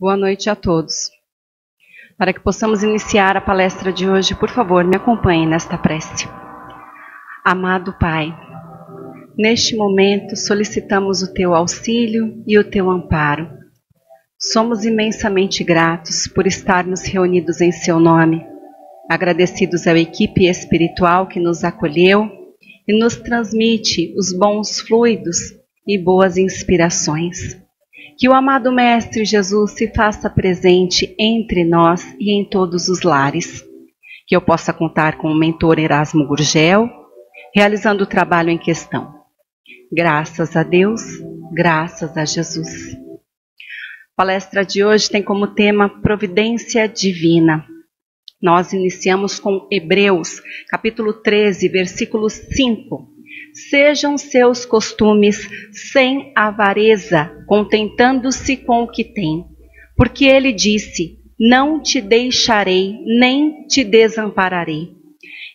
Boa noite a todos. Para que possamos iniciar a palestra de hoje, por favor, me acompanhem nesta prece. Amado Pai, neste momento solicitamos o Teu auxílio e o Teu amparo. Somos imensamente gratos por estarmos reunidos em Seu nome, agradecidos à equipe espiritual que nos acolheu e nos transmite os bons fluidos e boas inspirações. Que o amado Mestre Jesus se faça presente entre nós e em todos os lares. Que eu possa contar com o mentor Erasmo Gurgel, realizando o trabalho em questão. Graças a Deus, graças a Jesus. A palestra de hoje tem como tema Providência Divina. Nós iniciamos com Hebreus, capítulo 13, versículo 5. Sejam seus costumes sem avareza, contentando-se com o que tem. Porque ele disse, não te deixarei, nem te desampararei.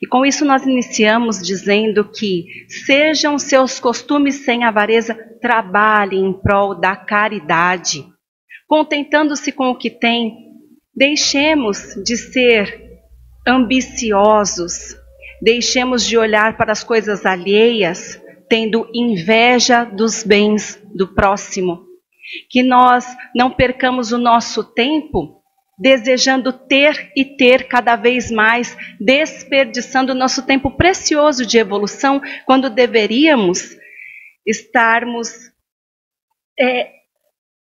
E com isso nós iniciamos dizendo que sejam seus costumes sem avareza, trabalhem em prol da caridade. Contentando-se com o que tem, deixemos de ser ambiciosos, deixemos de olhar para as coisas alheias, tendo inveja dos bens do próximo. Que nós não percamos o nosso tempo desejando ter e ter cada vez mais, desperdiçando o nosso tempo precioso de evolução, quando deveríamos estarmos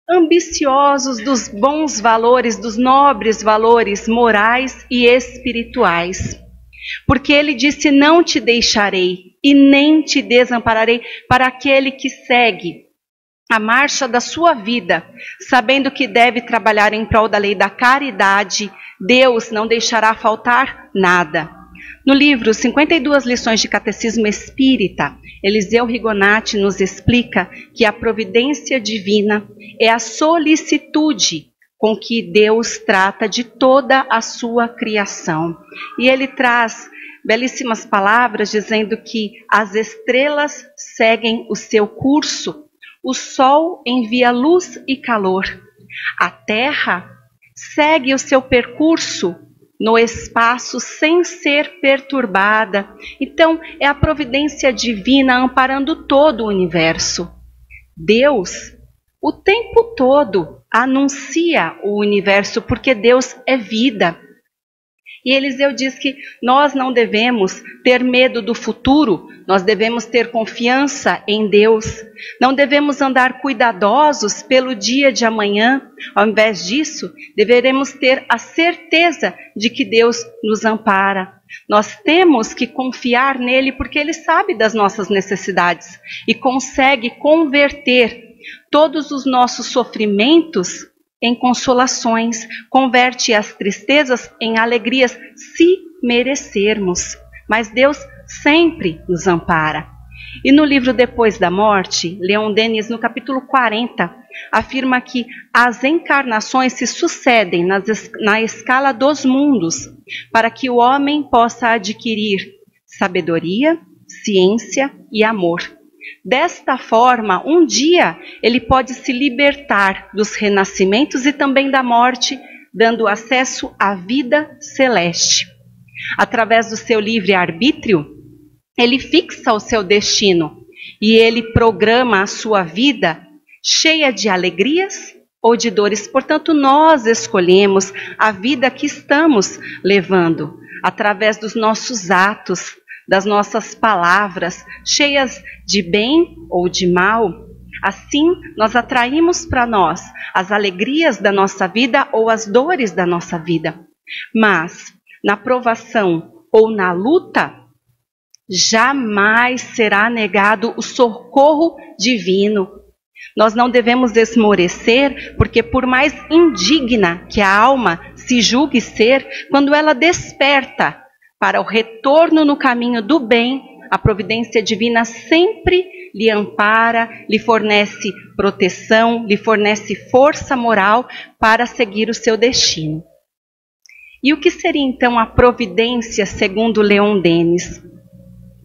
ambiciosos dos bons valores, dos nobres valores morais e espirituais. Porque ele disse, não te deixarei e nem te desampararei, para aquele que segue a marcha da sua vida, sabendo que deve trabalhar em prol da lei da caridade, Deus não deixará faltar nada. No livro 52 lições de Catecismo Espírita, Eliseu Rigonati nos explica que a providência divina é a solicitude com que Deus trata de toda a sua criação. E ele traz belíssimas palavras dizendo que as estrelas seguem o seu curso, o sol envia luz e calor, a terra segue o seu percurso no espaço sem ser perturbada. Então, é a providência divina amparando todo o universo. Deus, o tempo todo, anuncia o universo, porque Deus é vida. E Eliseu diz que nós não devemos ter medo do futuro, nós devemos ter confiança em Deus. Não devemos andar cuidadosos pelo dia de amanhã. Ao invés disso, deveremos ter a certeza de que Deus nos ampara. Nós temos que confiar nele porque ele sabe das nossas necessidades e consegue converter todos os nossos sofrimentos em consolações, converte as tristezas em alegrias, se merecermos. Mas Deus sempre nos ampara. E no livro Depois da Morte, Leon Denis, no capítulo 40, afirma que as encarnações se sucedem na escala dos mundos, para que o homem possa adquirir sabedoria, ciência e amor. Desta forma, um dia ele pode se libertar dos renascimentos e também da morte, dando acesso à vida celeste. Através do seu livre-arbítrio, ele fixa o seu destino e ele programa a sua vida cheia de alegrias ou de dores. Portanto, nós escolhemos a vida que estamos levando através dos nossos atos, das nossas palavras, cheias de bem ou de mal. Assim, nós atraímos para nós as alegrias da nossa vida ou as dores da nossa vida. Mas, na provação ou na luta, jamais será negado o socorro divino. Nós não devemos esmorecer, porque por mais indigna que a alma se julgue ser, quando ela desperta para o retorno no caminho do bem, a providência divina sempre lhe ampara, lhe fornece proteção, lhe fornece força moral para seguir o seu destino. E o que seria então a providência segundo Leon Denis?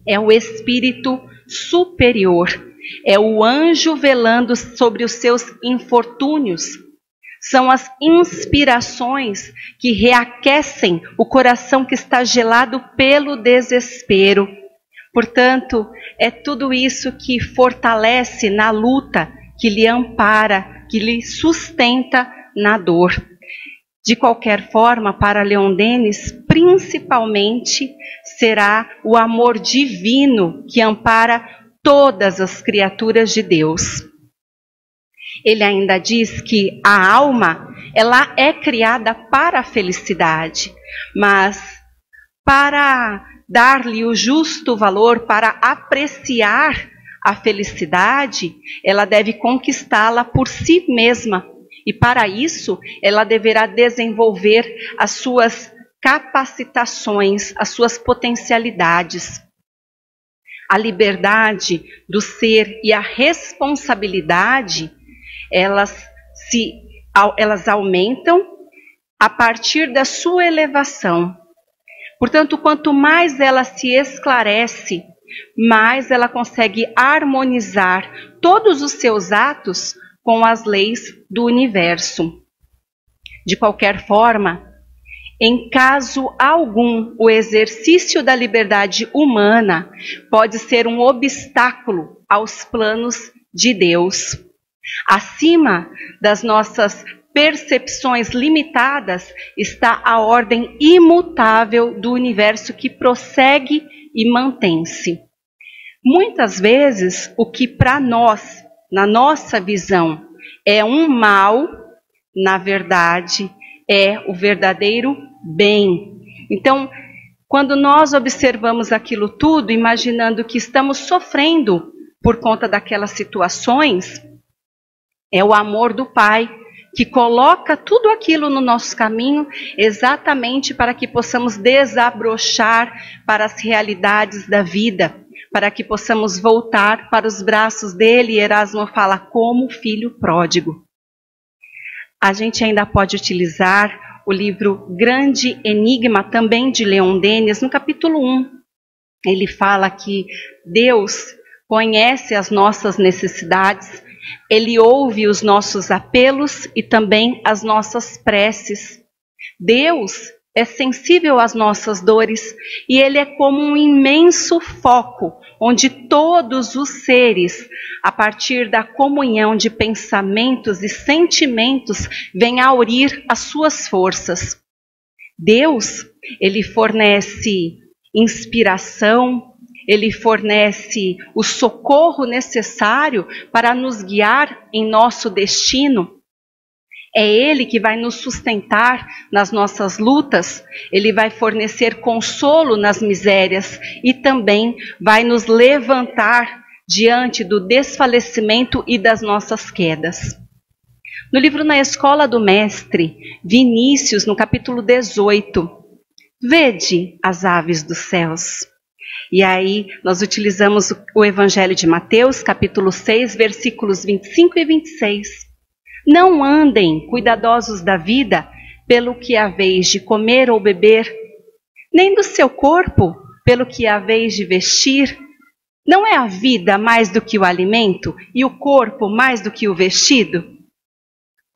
É o espírito superior, é o anjo velando sobre os seus infortúnios. São as inspirações que reaquecem o coração que está gelado pelo desespero. Portanto, é tudo isso que fortalece na luta, que lhe ampara, que lhe sustenta na dor. De qualquer forma, para Leon Denis, principalmente, será o amor divino que ampara todas as criaturas de Deus. Ele ainda diz que a alma, ela é criada para a felicidade, mas para dar-lhe o justo valor, para apreciar a felicidade, ela deve conquistá-la por si mesma. E para isso, ela deverá desenvolver as suas capacitações, as suas potencialidades. A liberdade do ser e a responsabilidade, elas aumentam a partir da sua elevação. Portanto, quanto mais ela se esclarece, mais ela consegue harmonizar todos os seus atos com as leis do universo. De qualquer forma, em caso algum, o exercício da liberdade humana pode ser um obstáculo aos planos de Deus. Acima das nossas percepções limitadas está a ordem imutável do universo que prossegue e mantém-se. Muitas vezes, o que para nós, na nossa visão, é um mal, na verdade, é o verdadeiro bem. Então, quando nós observamos aquilo tudo, imaginando que estamos sofrendo por conta daquelas situações, é o amor do Pai que coloca tudo aquilo no nosso caminho exatamente para que possamos desabrochar para as realidades da vida, para que possamos voltar para os braços dele. Erasmo fala como filho pródigo. A gente ainda pode utilizar o livro Grande Enigma, também de Leon Denis, no capítulo 1. Ele fala que Deus conhece as nossas necessidades, Ele ouve os nossos apelos e também as nossas preces. Deus é sensível às nossas dores e Ele é como um imenso foco, onde todos os seres, a partir da comunhão de pensamentos e sentimentos, vêm a aurir as suas forças. Deus, Ele fornece inspiração, Ele fornece o socorro necessário para nos guiar em nosso destino. É Ele que vai nos sustentar nas nossas lutas, Ele vai fornecer consolo nas misérias e também vai nos levantar diante do desfalecimento e das nossas quedas. No livro Na Escola do Mestre, Vinícius, no capítulo 18, vede as aves dos céus. E aí nós utilizamos o Evangelho de Mateus, capítulo 6, versículos 25 e 26. Não andem cuidadosos da vida pelo que haveis de comer ou beber, nem do seu corpo pelo que haveis de vestir. Não é a vida mais do que o alimento e o corpo mais do que o vestido?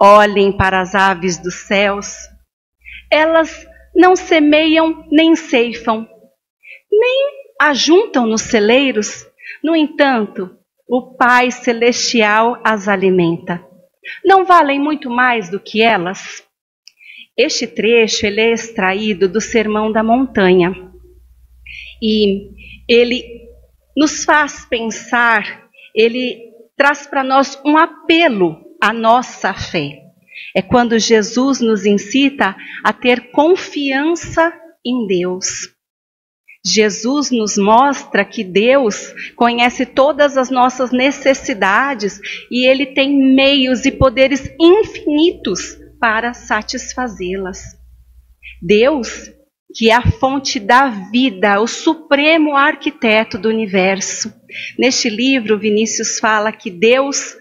Olhem para as aves dos céus. Elas não semeiam nem ceifam, nem ajuntam nos celeiros. No entanto, o Pai Celestial as alimenta. Não valem muito mais do que elas? Este trecho ele é extraído do Sermão da Montanha. E ele nos faz pensar, ele traz para nós um apelo à nossa fé. É quando Jesus nos incita a ter confiança em Deus. Jesus nos mostra que Deus conhece todas as nossas necessidades e Ele tem meios e poderes infinitos para satisfazê-las. Deus, que é a fonte da vida, o supremo arquiteto do universo. Neste livro, Vinícius fala que Deus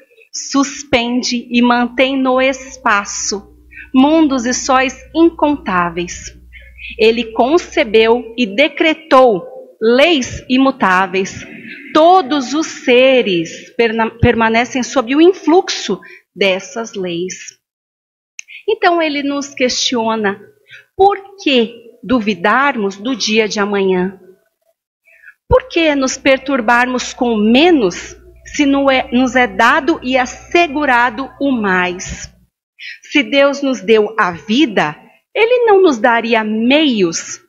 suspende e mantém no espaço mundos e sóis incontáveis. Ele concebeu e decretou leis imutáveis. Todos os seres permanecem sob o influxo dessas leis. Então ele nos questiona: por que duvidarmos do dia de amanhã? Por que nos perturbarmos com menos, se nos é dado e assegurado o mais? Se Deus nos deu a vida, Ele não nos daria meios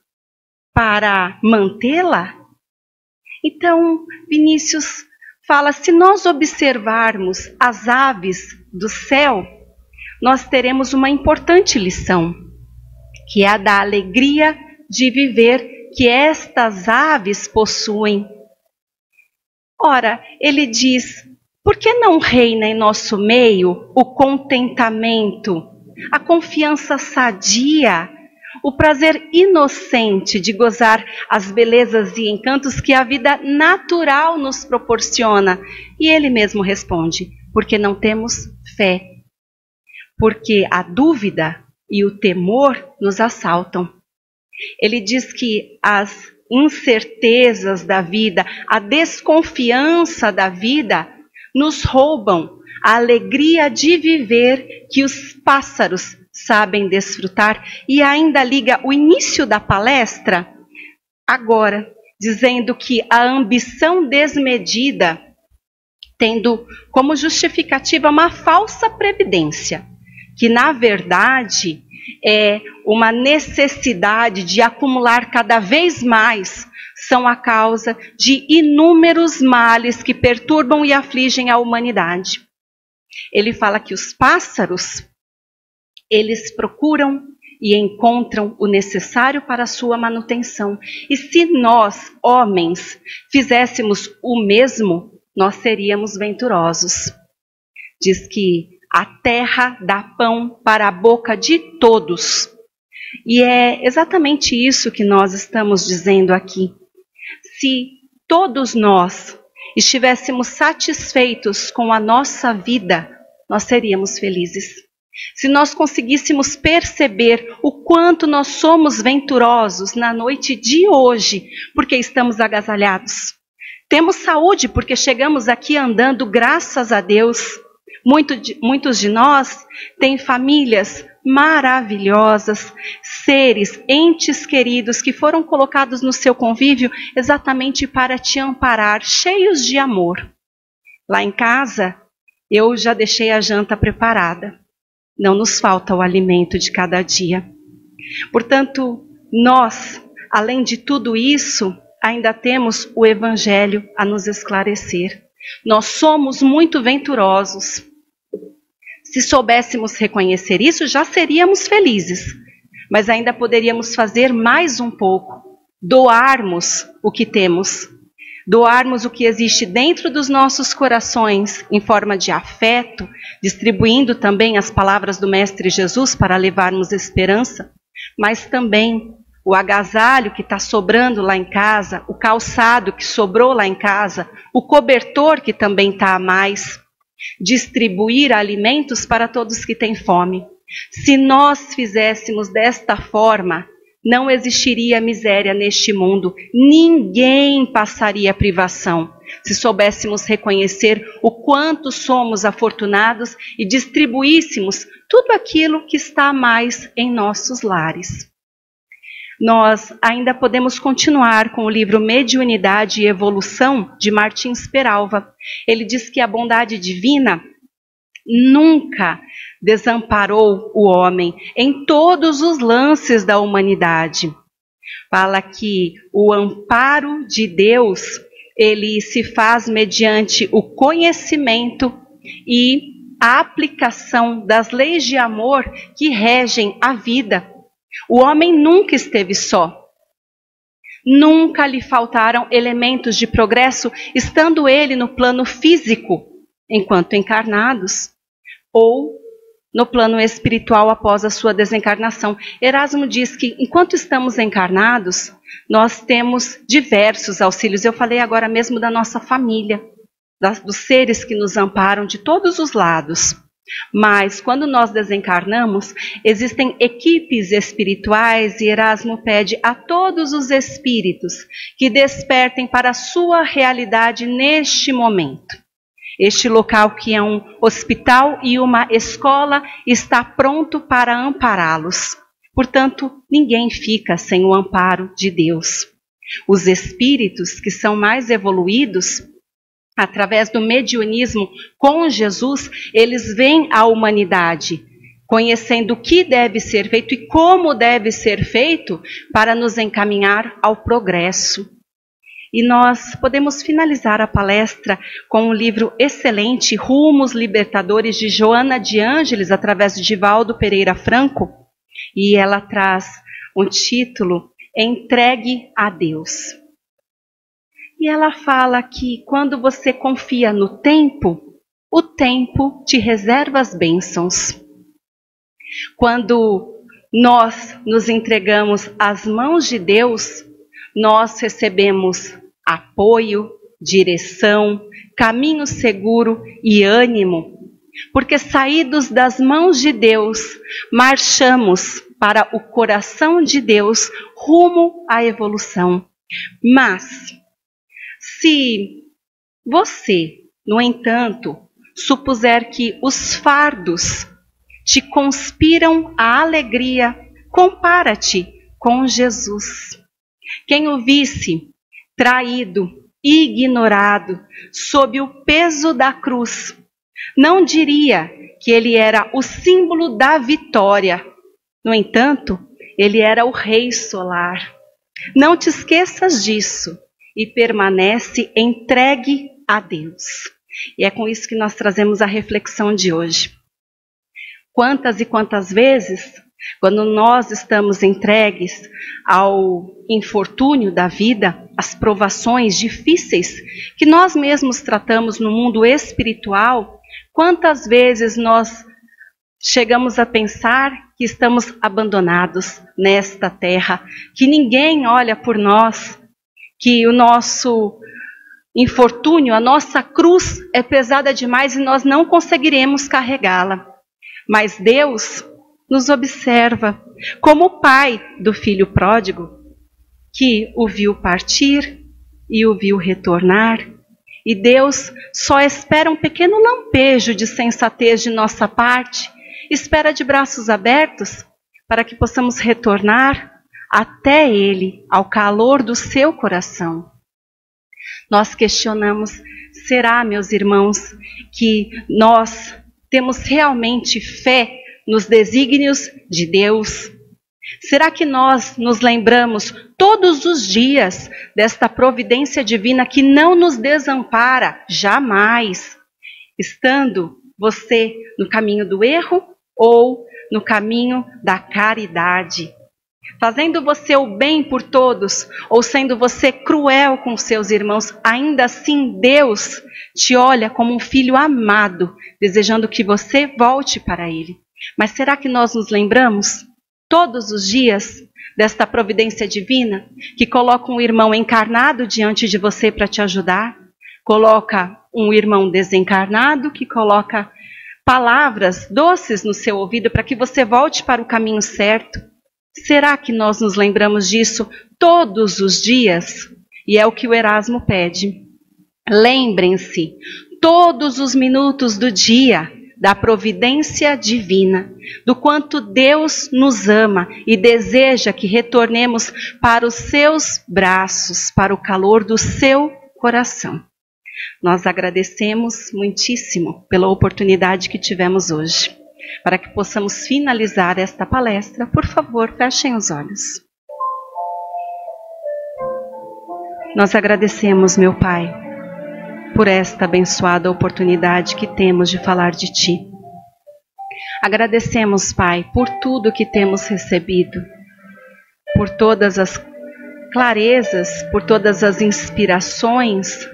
para mantê-la? Então, Vinícius fala: se nós observarmos as aves do céu, nós teremos uma importante lição, que é a da alegria de viver que estas aves possuem. Ora, ele diz: por que não reina em nosso meio o contentamento, a confiança sadia, o prazer inocente de gozar as belezas e encantos que a vida natural nos proporciona? E ele mesmo responde: porque não temos fé, porque a dúvida e o temor nos assaltam. Ele diz que as incertezas da vida, a desconfiança da vida, nos roubam a alegria de viver que os pássaros sabem desfrutar. E ainda liga o início da palestra agora, dizendo que a ambição desmedida, tendo como justificativa uma falsa previdência, que na verdade é uma necessidade de acumular cada vez mais, são a causa de inúmeros males que perturbam e afligem a humanidade. Ele fala que os pássaros, eles procuram e encontram o necessário para a sua manutenção. E se nós, homens, fizéssemos o mesmo, nós seríamos venturosos. Diz que a terra dá pão para a boca de todos. E é exatamente isso que nós estamos dizendo aqui. Se todos nós estivéssemos satisfeitos com a nossa vida, nós seríamos felizes. Se nós conseguíssemos perceber o quanto nós somos venturosos na noite de hoje, porque estamos agasalhados. Temos saúde porque chegamos aqui andando, graças a Deus. Muitos de nós têm famílias maravilhosas, seres, entes queridos que foram colocados no seu convívio exatamente para te amparar, cheios de amor. Lá em casa, eu já deixei a janta preparada. Não nos falta o alimento de cada dia. Portanto, nós, além de tudo isso, ainda temos o Evangelho a nos esclarecer. Nós somos muito venturosos. Se soubéssemos reconhecer isso, já seríamos felizes. Mas ainda poderíamos fazer mais um pouco. Doarmos o que temos. Doarmos o que existe dentro dos nossos corações em forma de afeto, distribuindo também as palavras do Mestre Jesus para levarmos esperança, mas também o agasalho que está sobrando lá em casa, o calçado que sobrou lá em casa, o cobertor que também está a mais. Distribuir alimentos para todos que têm fome. Se nós fizéssemos desta forma, não existiria miséria neste mundo, ninguém passaria privação. Se soubéssemos reconhecer o quanto somos afortunados e distribuíssemos tudo aquilo que está a mais em nossos lares. Nós ainda podemos continuar com o livro Mediunidade e Evolução, de Martins Peralva. Ele diz que a bondade divina nunca desamparou o homem em todos os lances da humanidade. Fala que o amparo de Deus, ele se faz mediante o conhecimento e a aplicação das leis de amor que regem a vida. O homem nunca esteve só. Nunca lhe faltaram elementos de progresso, estando ele no plano físico, enquanto encarnados, ou no plano espiritual após a sua desencarnação. Erasmo diz que, enquanto estamos encarnados, nós temos diversos auxílios. Eu falei agora mesmo da nossa família, dos seres que nos amparam de todos os lados. Mas, quando nós desencarnamos, existem equipes espirituais e Erasmo pede a todos os espíritos que despertem para a sua realidade neste momento. Este local, que é um hospital e uma escola, está pronto para ampará-los. Portanto, ninguém fica sem o amparo de Deus. Os espíritos que são mais evoluídos, através do mediunismo com Jesus, eles veem a humanidade, conhecendo o que deve ser feito e como deve ser feito para nos encaminhar ao progresso. E nós podemos finalizar a palestra com um livro excelente, Rumos Libertadores, de Joana de Ângeles, através de Divaldo Pereira Franco, e ela traz um título, Entregue a Deus. E ela fala que quando você confia no tempo, o tempo te reserva as bênçãos. Quando nós nos entregamos às mãos de Deus, nós recebemos apoio, direção, caminho seguro e ânimo, porque saídos das mãos de Deus, marchamos para o coração de Deus, rumo à evolução. Mas, se você, no entanto, supuser que os fardos te conspiram a alegria, compara-te com Jesus. Quem o visse traído, ignorado, sob o peso da cruz, não diria que ele era o símbolo da vitória. No entanto, ele era o Rei Solar. Não te esqueças disso e permanece entregue a Deus. E é com isso que nós trazemos a reflexão de hoje. Quantas e quantas vezes, quando nós estamos entregues ao infortúnio da vida, às provações difíceis que nós mesmos tratamos no mundo espiritual, quantas vezes nós chegamos a pensar que estamos abandonados nesta terra, que ninguém olha por nós, que o nosso infortúnio, a nossa cruz é pesada demais e nós não conseguiremos carregá-la. Mas Deus nos observa como o pai do filho pródigo, que o viu partir e o viu retornar. E Deus só espera um pequeno lampejo de sensatez de nossa parte, espera de braços abertos para que possamos retornar até Ele, ao calor do seu coração. Nós questionamos, será, meus irmãos, que nós temos realmente fé nos desígnios de Deus? Será que nós nos lembramos todos os dias desta providência divina que não nos desampara jamais, estando você no caminho do erro ou no caminho da caridade? Fazendo você o bem por todos ou sendo você cruel com seus irmãos, ainda assim Deus te olha como um filho amado, desejando que você volte para Ele. Mas será que nós nos lembramos todos os dias desta providência divina que coloca um irmão encarnado diante de você para te ajudar? Coloca um irmão desencarnado que coloca palavras doces no seu ouvido para que você volte para o caminho certo. Será que nós nos lembramos disso todos os dias? E é o que o Erasmo pede. Lembrem-se todos os minutos do dia da providência divina, do quanto Deus nos ama e deseja que retornemos para os seus braços, para o calor do seu coração. Nós agradecemos muitíssimo pela oportunidade que tivemos hoje. Para que possamos finalizar esta palestra, por favor, fechem os olhos. Nós agradecemos, meu Pai, por esta abençoada oportunidade que temos de falar de Ti. Agradecemos, Pai, por tudo que temos recebido, por todas as clarezas, por todas as inspirações.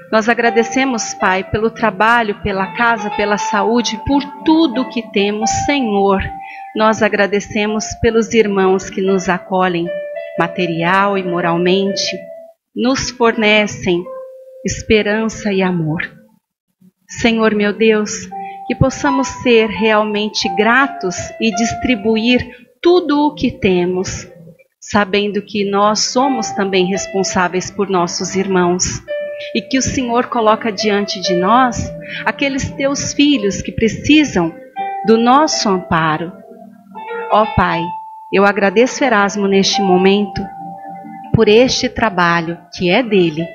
Nós agradecemos, Pai, pelo trabalho, pela casa, pela saúde, por tudo que temos, Senhor. Nós agradecemos pelos irmãos que nos acolhem, material e moralmente, nos fornecem esperança e amor. Senhor, meu Deus, que possamos ser realmente gratos e distribuir tudo o que temos, sabendo que nós somos também responsáveis por nossos irmãos. e que o Senhor coloca diante de nós aqueles teus filhos que precisam do nosso amparo. Ó Pai, eu agradeço Erasmo neste momento por este trabalho que é dele.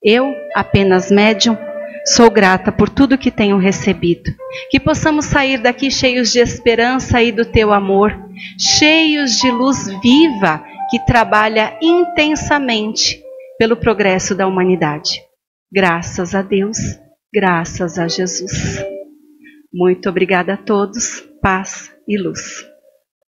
Eu, apenas médium, sou grata por tudo que tenho recebido. Que possamos sair daqui cheios de esperança e do teu amor, cheios de luz viva que trabalha intensamente pelo progresso da humanidade. Graças a Deus, graças a Jesus. Muito obrigada a todos, paz e luz.